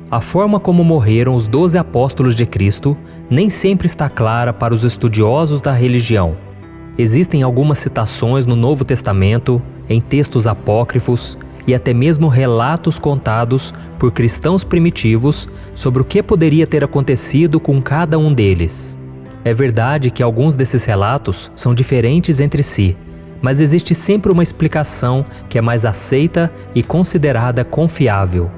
A forma como morreram os 12 apóstolos de Cristo nem sempre está clara para os estudiosos da religião. Existem algumas citações no Novo Testamento, em textos apócrifos e até mesmo relatos contados por cristãos primitivos sobre o que poderia ter acontecido com cada um deles. É verdade que alguns desses relatos são diferentes entre si, mas existe sempre uma explicação que é mais aceita e considerada confiável.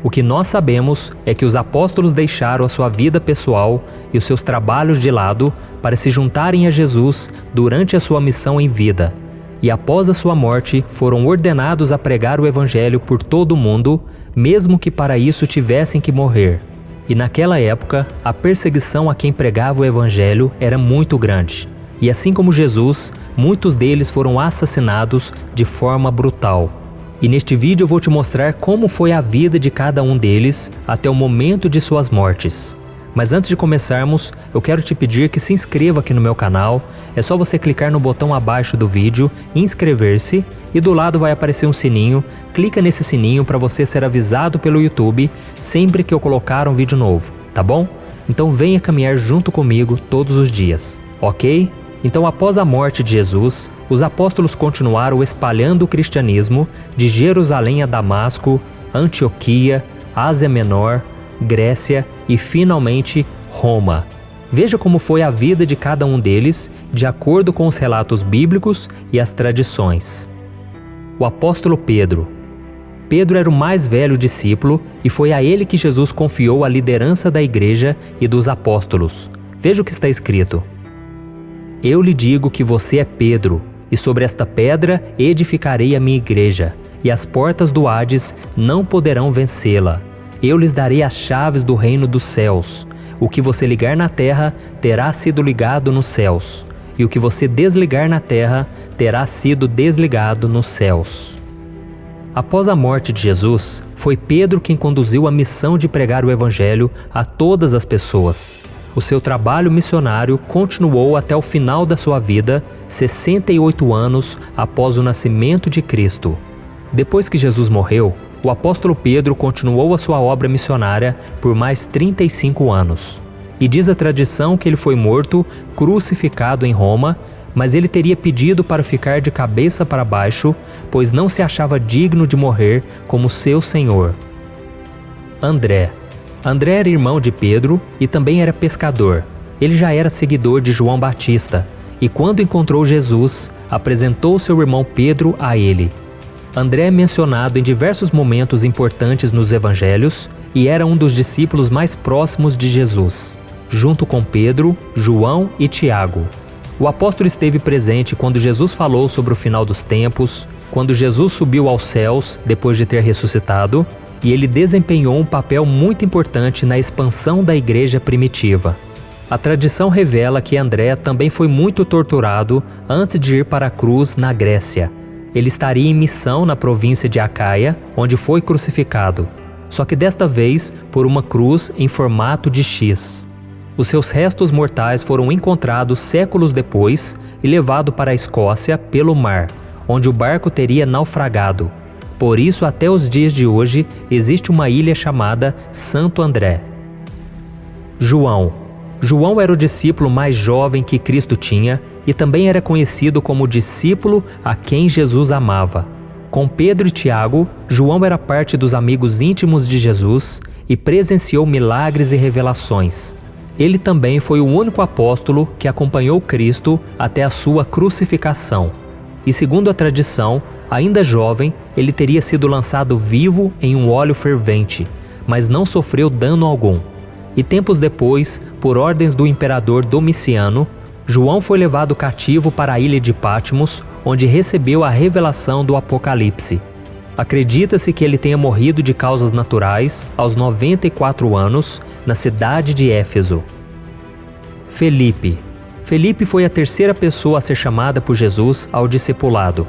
O que nós sabemos é que os apóstolos deixaram a sua vida pessoal e os seus trabalhos de lado para se juntarem a Jesus durante a sua missão em vida. E após a sua morte, foram ordenados a pregar o Evangelho por todo o mundo, mesmo que para isso tivessem que morrer. E naquela época, a perseguição a quem pregava o Evangelho era muito grande. E assim como Jesus, muitos deles foram assassinados de forma brutal. E neste vídeo eu vou te mostrar como foi a vida de cada um deles até o momento de suas mortes. Mas antes de começarmos, eu quero te pedir que se inscreva aqui no meu canal. É só você clicar no botão abaixo do vídeo, inscrever-se, e do lado vai aparecer um sininho. Clica nesse sininho para você ser avisado pelo YouTube sempre que eu colocar um vídeo novo, tá bom? Então venha caminhar junto comigo todos os dias, ok? Então, após a morte de Jesus, os apóstolos continuaram espalhando o cristianismo de Jerusalém a Damasco, Antioquia, Ásia Menor, Grécia e, finalmente, Roma. Veja como foi a vida de cada um deles, de acordo com os relatos bíblicos e as tradições. O apóstolo Pedro. Pedro era o mais velho discípulo e foi a ele que Jesus confiou a liderança da igreja e dos apóstolos. Veja o que está escrito. Eu lhe digo que você é Pedro, e sobre esta pedra edificarei a minha igreja, e as portas do Hades não poderão vencê-la. Eu lhes darei as chaves do reino dos céus. O que você ligar na terra terá sido ligado nos céus, e o que você desligar na terra terá sido desligado nos céus. Após a morte de Jesus, foi Pedro quem conduziu a missão de pregar o Evangelho a todas as pessoas. O seu trabalho missionário continuou até o final da sua vida, 68 anos após o nascimento de Cristo. Depois que Jesus morreu, o apóstolo Pedro continuou a sua obra missionária por mais 35 anos. E diz a tradição que ele foi morto, crucificado em Roma, mas ele teria pedido para ficar de cabeça para baixo, pois não se achava digno de morrer como seu Senhor. André era irmão de Pedro e também era pescador. Ele já era seguidor de João Batista e, quando encontrou Jesus, apresentou seu irmão Pedro a ele. André é mencionado em diversos momentos importantes nos evangelhos e era um dos discípulos mais próximos de Jesus, junto com Pedro, João e Tiago. O apóstolo esteve presente quando Jesus falou sobre o final dos tempos, quando Jesus subiu aos céus depois de ter ressuscitado, e ele desempenhou um papel muito importante na expansão da igreja primitiva. A tradição revela que André também foi muito torturado antes de ir para a cruz na Grécia. Ele estaria em missão na província de Acaia, onde foi crucificado, só que desta vez por uma cruz em formato de X. Os seus restos mortais foram encontrados séculos depois e levados para a Escócia pelo mar, onde o barco teria naufragado. Por isso, até os dias de hoje, existe uma ilha chamada Santo André. João era o discípulo mais jovem que Cristo tinha e também era conhecido como o discípulo a quem Jesus amava. Com Pedro e Tiago, João era parte dos amigos íntimos de Jesus e presenciou milagres e revelações. Ele também foi o único apóstolo que acompanhou Cristo até a sua crucificação. E segundo a tradição, ainda jovem, ele teria sido lançado vivo em um óleo fervente, mas não sofreu dano algum. E tempos depois, por ordens do imperador Domiciano, João foi levado cativo para a ilha de Patmos, onde recebeu a revelação do Apocalipse. Acredita-se que ele tenha morrido de causas naturais aos 94 anos, na cidade de Éfeso. Felipe foi a terceira pessoa a ser chamada por Jesus ao discipulado.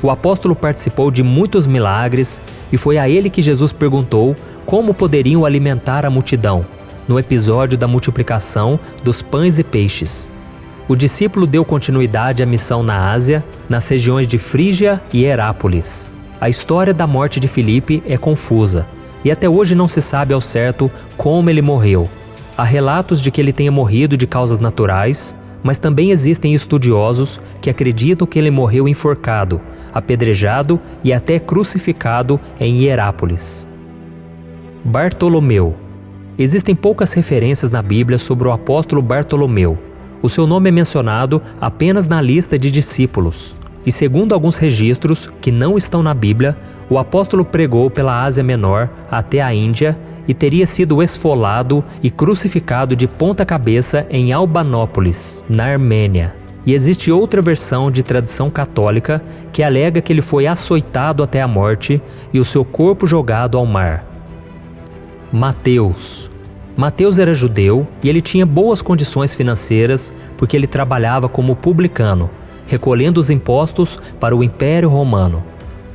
O apóstolo participou de muitos milagres e foi a ele que Jesus perguntou como poderiam alimentar a multidão, no episódio da multiplicação dos pães e peixes. O discípulo deu continuidade à missão na Ásia, nas regiões de Frígia e Herápolis. A história da morte de Filipe é confusa. e até hoje não se sabe ao certo como ele morreu. Há relatos de que ele tenha morrido de causas naturais, mas também existem estudiosos que acreditam que ele morreu enforcado, apedrejado e até crucificado em Hierápolis. Bartolomeu. Existem poucas referências na Bíblia sobre o apóstolo Bartolomeu. O seu nome é mencionado apenas na lista de discípulos. E segundo alguns registros que não estão na Bíblia, o apóstolo pregou pela Ásia Menor até a Índia e teria sido esfolado e crucificado de ponta cabeça em Albanópolis, na Armênia. E existe outra versão de tradição católica que alega que ele foi açoitado até a morte e o seu corpo jogado ao mar. Mateus. Mateus era judeu e ele tinha boas condições financeiras porque ele trabalhava como publicano, recolhendo os impostos para o Império Romano.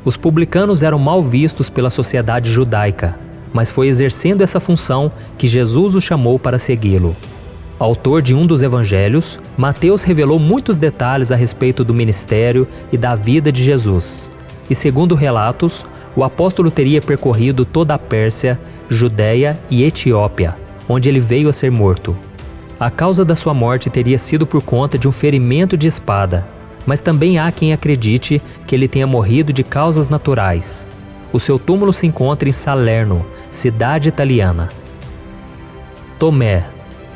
Os publicanos eram mal vistos pela sociedade judaica, mas foi exercendo essa função que Jesus o chamou para segui-lo. Autor de um dos evangelhos, Mateus revelou muitos detalhes a respeito do ministério e da vida de Jesus. E segundo relatos, o apóstolo teria percorrido toda a Pérsia, Judéia e Etiópia, onde ele veio a ser morto. A causa da sua morte teria sido por conta de um ferimento de espada, mas também há quem acredite que ele tenha morrido de causas naturais. O seu túmulo se encontra em Salerno, cidade italiana. Tomé.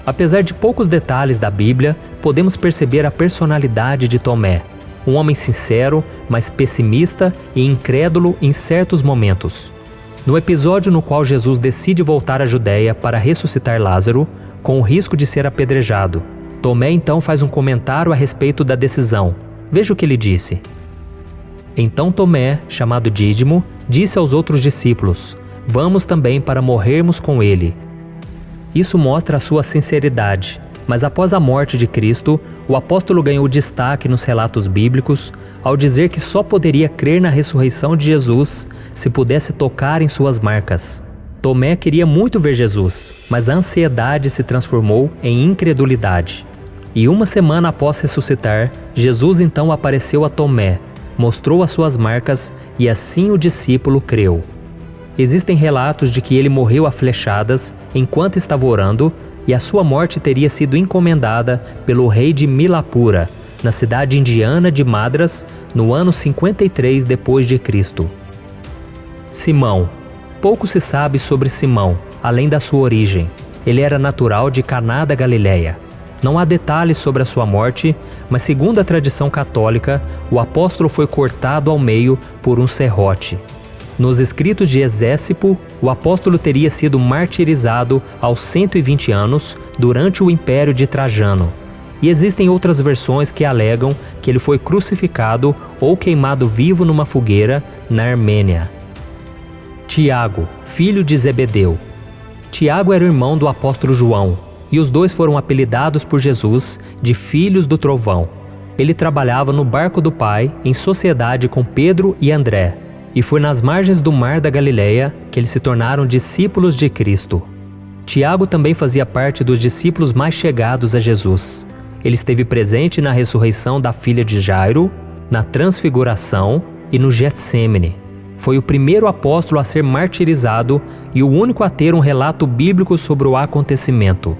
Apesar de poucos detalhes da Bíblia, podemos perceber a personalidade de Tomé, um homem sincero, mas pessimista e incrédulo em certos momentos. No episódio no qual Jesus decide voltar à Judéia para ressuscitar Lázaro, com o risco de ser apedrejado, Tomé então faz um comentário a respeito da decisão. Veja o que ele disse. Então Tomé, chamado Dídimo, disse aos outros discípulos: "Vamos também para morrermos com ele." Isso mostra a sua sinceridade, mas após a morte de Cristo, o apóstolo ganhou destaque nos relatos bíblicos ao dizer que só poderia crer na ressurreição de Jesus se pudesse tocar em suas marcas. Tomé queria muito ver Jesus, mas a ansiedade se transformou em incredulidade. E uma semana após ressuscitar, Jesus então apareceu a Tomé, mostrou as suas marcas e assim o discípulo creu. Existem relatos de que ele morreu a flechadas enquanto estava orando e a sua morte teria sido encomendada pelo rei de Milapura, na cidade indiana de Madras, no ano 53 depois de Cristo. Simão. Pouco se sabe sobre Simão, além da sua origem. Ele era natural de Caná da Galileia. Não há detalhes sobre a sua morte, mas segundo a tradição católica, o apóstolo foi cortado ao meio por um serrote. Nos escritos de Esécipo, o apóstolo teria sido martirizado aos 120 anos durante o Império de Trajano. E existem outras versões que alegam que ele foi crucificado ou queimado vivo numa fogueira na Armênia. Tiago, filho de Zebedeu. Tiago era irmão do apóstolo João, e os dois foram apelidados por Jesus de Filhos do Trovão. Ele trabalhava no barco do pai em sociedade com Pedro e André, e foi nas margens do mar da Galileia que eles se tornaram discípulos de Cristo. Tiago também fazia parte dos discípulos mais chegados a Jesus. Ele esteve presente na ressurreição da filha de Jairo, na transfiguração e no Getsêmane. Foi o primeiro apóstolo a ser martirizado e o único a ter um relato bíblico sobre o acontecimento.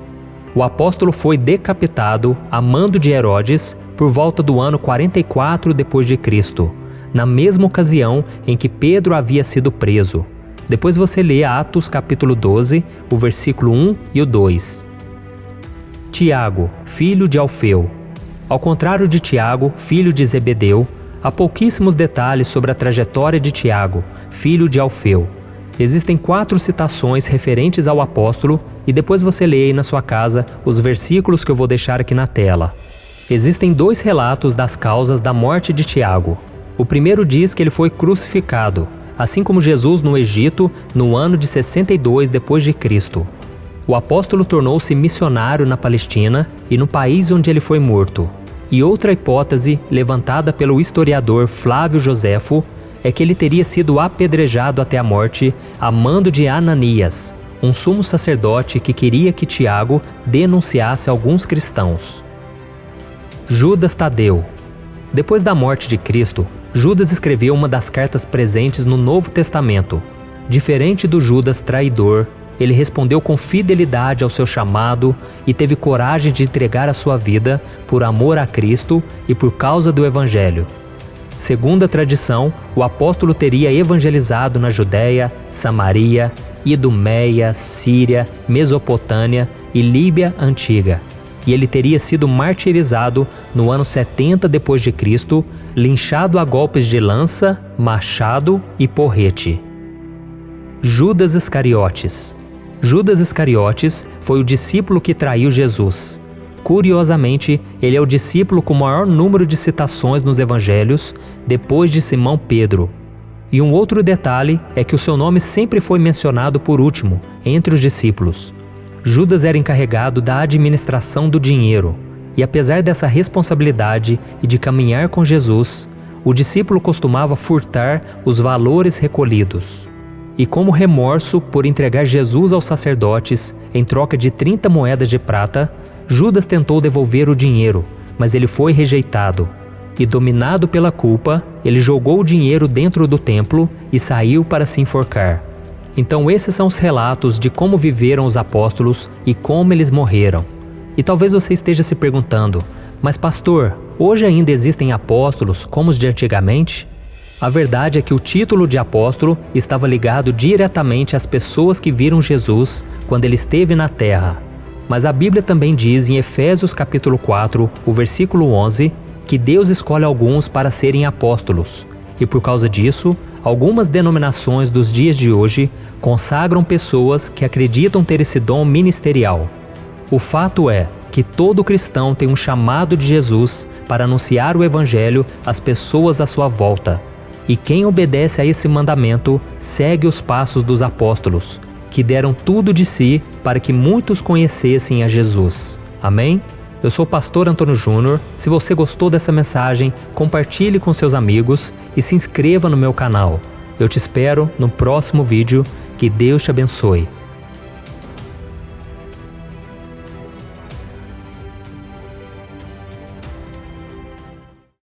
O apóstolo foi decapitado a mando de Herodes por volta do ano 44 depois de Cristo, na mesma ocasião em que Pedro havia sido preso. Depois você lê Atos capítulo 12, o versículo 1 e o 2. Tiago, filho de Alfeu. Ao contrário de Tiago, filho de Zebedeu, há pouquíssimos detalhes sobre a trajetória de Tiago, filho de Alfeu. Existem 4 citações referentes ao apóstolo e depois você lê aí na sua casa os versículos que eu vou deixar aqui na tela. Existem 2 relatos das causas da morte de Tiago. O primeiro diz que ele foi crucificado, assim como Jesus no Egito, no ano de 62 depois de Cristo. O apóstolo tornou-se missionário na Palestina e no país onde ele foi morto. E outra hipótese, levantada pelo historiador Flávio Joséfo, é que ele teria sido apedrejado até a morte a mando de Ananias, um sumo sacerdote que queria que Tiago denunciasse alguns cristãos. Judas Tadeu. Depois da morte de Cristo, Judas escreveu uma das cartas presentes no Novo Testamento. Diferente do Judas traidor, ele respondeu com fidelidade ao seu chamado e teve coragem de entregar a sua vida por amor a Cristo e por causa do Evangelho. Segundo a tradição, o apóstolo teria evangelizado na Judéia, Samaria, Idumeia, Síria, Mesopotâmia e Líbia Antiga. E ele teria sido martirizado no ano 70 d.C., linchado a golpes de lança, machado e porrete. Judas Iscariotes. Judas Iscariotes foi o discípulo que traiu Jesus. Curiosamente, ele é o discípulo com o maior número de citações nos evangelhos, depois de Simão Pedro. E um outro detalhe é que o seu nome sempre foi mencionado por último, entre os discípulos. Judas era encarregado da administração do dinheiro, e apesar dessa responsabilidade e de caminhar com Jesus, o discípulo costumava furtar os valores recolhidos. E como remorso por entregar Jesus aos sacerdotes em troca de 30 moedas de prata, Judas tentou devolver o dinheiro, mas ele foi rejeitado. E dominado pela culpa, ele jogou o dinheiro dentro do templo e saiu para se enforcar. Então esses são os relatos de como viveram os apóstolos e como eles morreram. E talvez você esteja se perguntando, mas pastor, hoje ainda existem apóstolos como os de antigamente? A verdade é que o título de apóstolo estava ligado diretamente às pessoas que viram Jesus quando ele esteve na terra. Mas a Bíblia também diz em Efésios capítulo 4, o versículo 11, que Deus escolhe alguns para serem apóstolos. E por causa disso, algumas denominações dos dias de hoje consagram pessoas que acreditam ter esse dom ministerial. O fato é que todo cristão tem um chamado de Jesus para anunciar o Evangelho às pessoas à sua volta. E quem obedece a esse mandamento segue os passos dos apóstolos, que deram tudo de si para que muitos conhecessem a Jesus. Amém? Eu sou o pastor Antônio Júnior. Se você gostou dessa mensagem, compartilhe com seus amigos e se inscreva no meu canal. Eu te espero no próximo vídeo. Que Deus te abençoe.